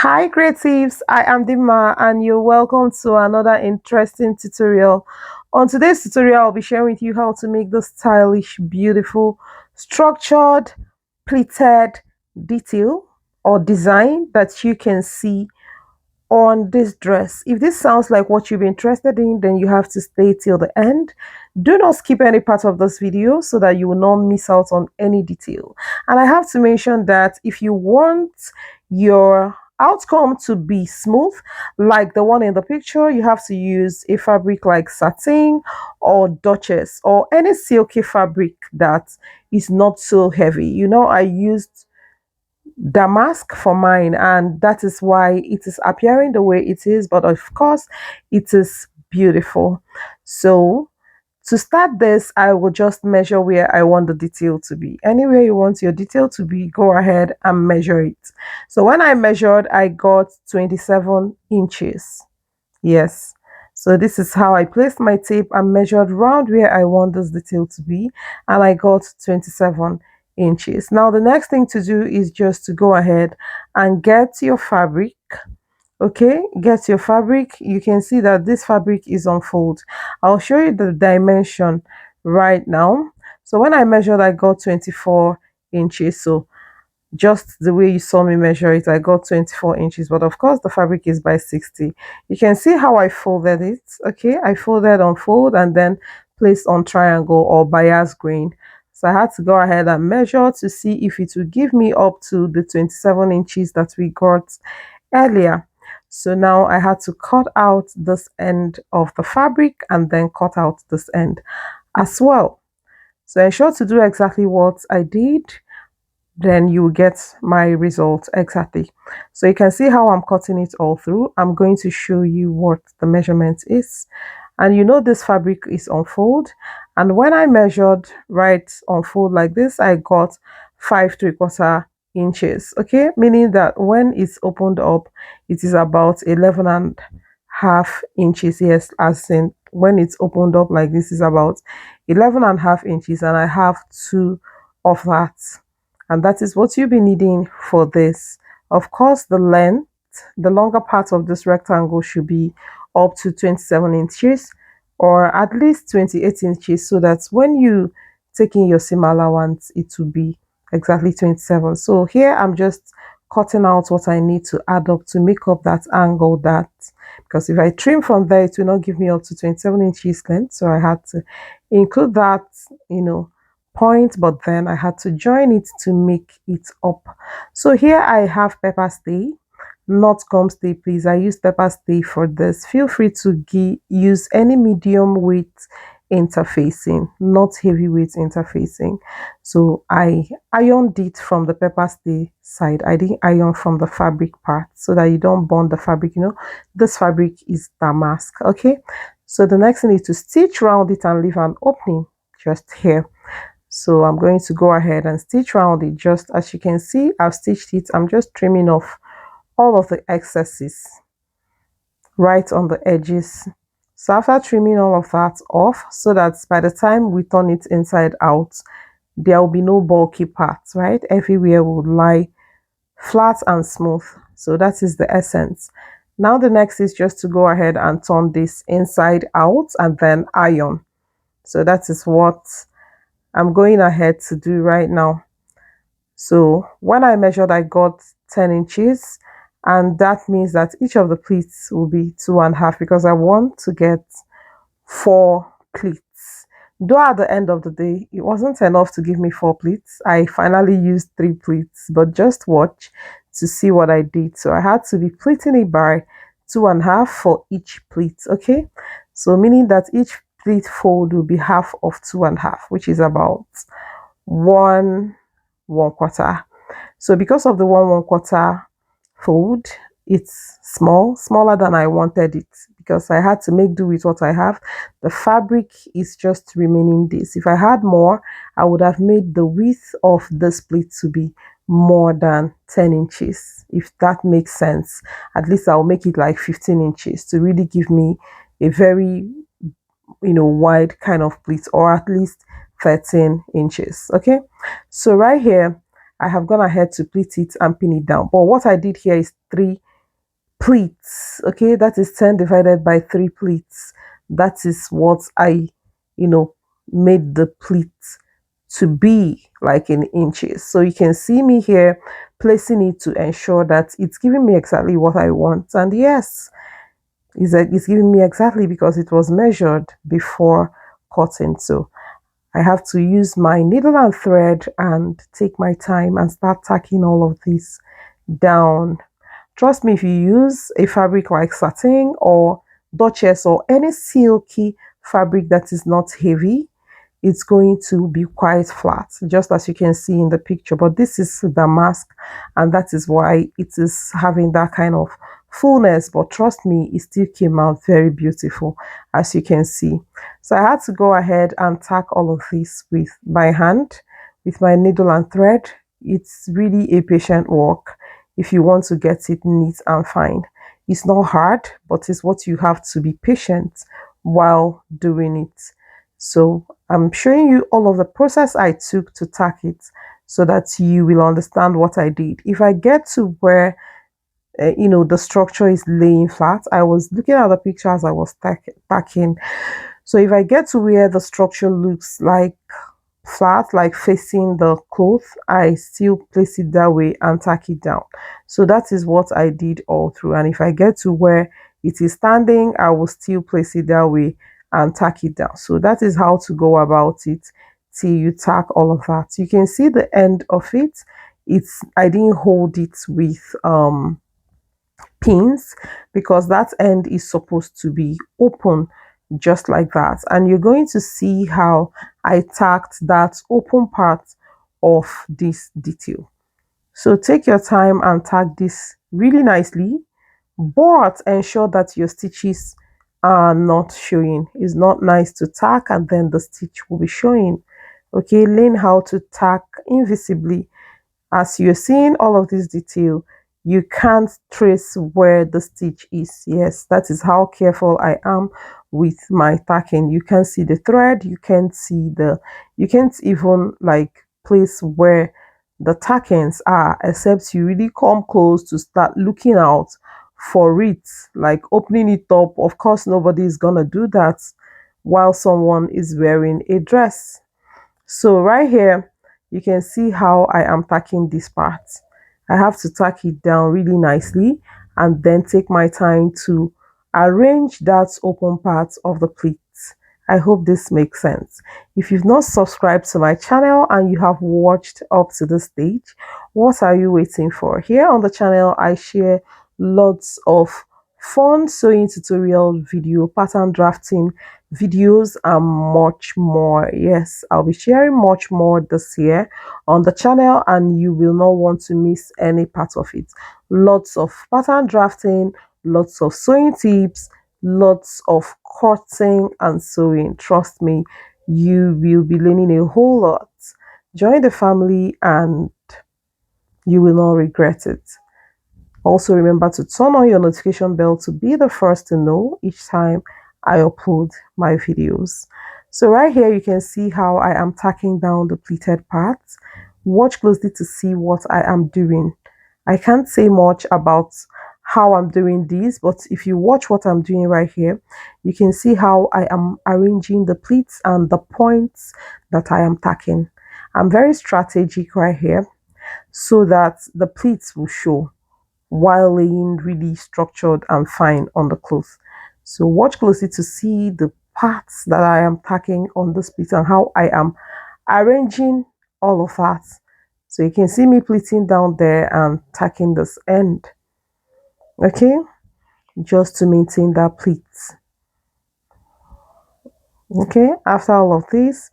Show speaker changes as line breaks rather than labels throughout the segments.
Hi creatives, I am Dima and you're welcome to another interesting tutorial. On today's tutorial, I'll be sharing with you how to make the stylish, beautiful, structured, pleated detail or design that you can see on this dress. If this sounds like what you've been interested in, then you have to stay till the end. Do not skip any part of this video so that you will not miss out on any detail. And I have to mention that if you want your outcome to be smooth like the one in the picture, you have to use a fabric like satin or duchess or any silky fabric that is not so heavy. I used damask for mine, and that is why it is appearing the way it is, but of course it is beautiful. So to start this, I will just measure where I want the detail to be. Anywhere you want your detail to be, go ahead and measure it. So when I measured, I got 27 inches. Yes. So this is how I placed my tape and measured round where I want this detail to be, and I got 27 inches. Now the next thing to do is just to go ahead and get your fabric. Okay, get your fabric. You can see that this fabric is on fold. I'll show you the dimension right now. So when I measured, I got 24 inches. So just the way you saw me measure it, I got 24 inches, but of course the fabric is by 60. You can see how I folded it. Okay, I folded on fold and then placed on triangle or bias grain. So I had to go ahead and measure to see if it would give me up to the 27 inches that we got earlier. So now I had to cut out this end of the fabric and then cut out this end as well. So ensure to do exactly what I did, then you get my result exactly. So you can see how I'm cutting it all through. I'm going to show you what the measurement is. And this fabric is on fold. And when I measured right on fold like this, I got 5¾ inches. Okay, meaning that when it's opened up, it is about 11½ inches. Yes, as in when it's opened up like this is about 11½ inches, and I have two of that, and that is what you'll be needing for this. Of course, the length, the longer part of this rectangle should be up to 27 inches or at least 28 inches, so that when you take in your seam allowance, it will be exactly 27. So here I'm just cutting out what I need to add up to make up that angle, that because if I trim from there, it will not give me up to 27 inches length. So I had to include that, point, but then I had to join it to make it up. So here I have pepper stay, not gum stay. Please, I use pepper stay for this. Feel free to use any medium weight interfacing, not heavyweight interfacing. So I ironed it from the pepper stay side. I didn't iron from the fabric part so that you don't burn the fabric. This fabric is damask. Okay, so the next thing is to stitch around it and leave an opening just here. So I'm going to go ahead and stitch around it. Just as you can see, I've stitched it. I'm just trimming off all of the excesses right on the edges. So after trimming all of that off, so that by the time we turn it inside out, there will be no bulky parts, right? Everywhere will lie flat and smooth. So that is the essence. Now the next is just to go ahead and turn this inside out and then iron. So that is what I'm going ahead to do right now. So when I measured, I got 10 inches, and that means that each of the pleats will be 2½ because I want to get 4 pleats. Though at the end of the day, it wasn't enough to give me 4 pleats. I finally used 3 pleats, but just watch to see what I did. So I had to be pleating it by 2½ for each pleat. Okay, so meaning that each pleat fold will be half of 2½, which is about 1¼ So because of the 1¼ fold, it's smaller than I wanted it, because I had to make do with what I have. The fabric is just remaining this. If I had more, I would have made the width of this pleat to be more than 10 inches, if that makes sense. At least I'll make it like 15 inches to really give me a very wide kind of pleat, or at least 13 inches. Okay, so right here I have gone ahead to pleat it and pin it down, but what I did here is 3 pleats. Okay, that is 10 divided by 3 pleats. That is what I, you know, made the pleat to be like in inches. So you can see me here placing it to ensure that it's giving me exactly what I want. And yes, it's giving me exactly because it was measured before cutting. So I have to use my needle and thread and take my time and start tacking all of this down. Trust me, if you use a fabric like satin or duchess or any silky fabric that is not heavy, it's going to be quite flat, just as you can see in the picture. But this is damask, and that is why it is having that kind of fullness. But trust me, it still came out very beautiful, as you can see. So I had to go ahead and tack all of this with my hand, with my needle and thread. It's really a patient work if you want to get it neat and fine. It's not hard, but it's what you have to be patient while doing it. So I'm showing you all of the process I took to tack it so that you will understand what I did. If I get to where the structure is laying flat, I was looking at the picture as I was tacking. So if I get to where the structure looks like flat, like facing the cloth, I still place it that way and tack it down. So that is what I did all through. And if I get to where it is standing, I will still place it that way and tack it down. So that is how to go about it till you tack all of that. You can see the end of it. I didn't hold it with pins because that end is supposed to be open just like that, and you're going to see how I tacked that open part of this detail. So take your time and tack this really nicely, but ensure that your stitches are not showing. It's not nice to tack and then the stitch will be showing. Okay, learn how to tack invisibly. As you're seeing all of this detail, you can't trace where the stitch is. Yes, that is how careful I am with my tacking. You can see the thread, you can't even like place where the tackings are, except you really come close to start looking out for it, like opening it up. Of course, nobody is gonna do that while someone is wearing a dress. So right here, you can see how I am tacking this part. I have to tack it down really nicely and then take my time to arrange that open part of the pleat. I hope this makes sense. If you've not subscribed to my channel and you have watched up to this stage, what are you waiting for? Here on the channel, I share lots of fun sewing tutorial video, pattern drafting videos, and much more. Yes, I'll be sharing much more this year on the channel, and you will not want to miss any part of it. Lots of pattern drafting, lots of sewing tips, lots of cutting and sewing. Trust me, you will be learning a whole lot. Join the family and you will not regret it. Also, remember to turn on your notification bell to be the first to know each time I upload my videos. So right here, you can see how I am tacking down the pleated parts. Watch closely to see what I am doing. I can't say much about how I'm doing this, but if you watch what I'm doing right here, you can see how I am arranging the pleats and the points that I am tacking. I'm very strategic right here so that the pleats will show while laying really structured and fine on the cloth. So watch closely to see the parts that I am tacking on this piece and how I am arranging all of that. So you can see me pleating down there and tacking this end. Okay, just to maintain that pleat. Okay, after all of this,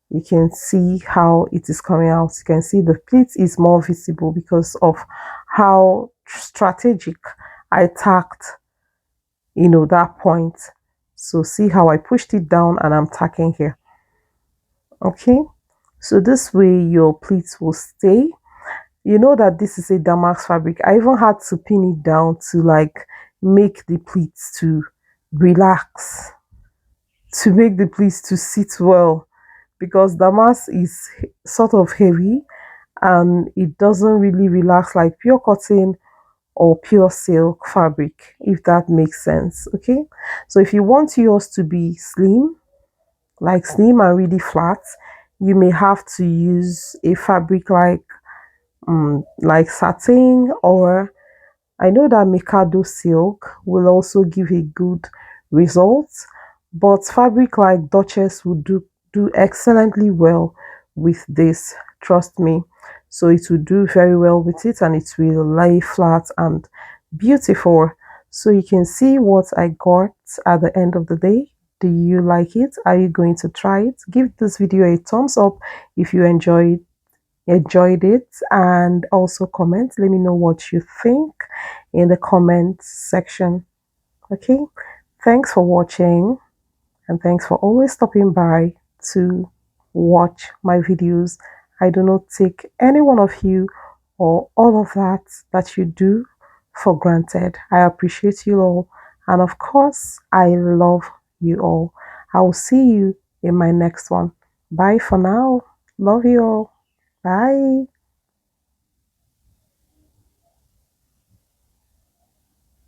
you can see how it is coming out. You can see the pleat is more visible because of how strategic I tacked that point. So see how I pushed it down and I'm tacking here. Okay, so this way your pleats will stay. You know that this is a damask fabric. I even had to pin it down to like make the pleats to relax, to make the pleats to sit well, because damask is sort of heavy and it doesn't really relax like pure cotton or pure silk fabric, if that makes sense. Okay, so if you want yours to be slim, like slim and really flat, you may have to use a fabric like satin, or I know that Mikado silk will also give a good result, but fabric like Duchess would do excellently well with this, trust me. So it will do very well with it, and it will lay flat and beautiful. So you can see what I got at the end of the day. Do you like it? Are you going to try it? Give this video a thumbs up if you enjoyed it, and also comment. Let me know what you think in the comment section. Okay, thanks for watching, and thanks for always stopping by to watch my videos. I do not take any one of you or all of that you do for granted. I appreciate you all, and of course I love you all. I will see you in my next one. Bye for now. Love you all. Bye.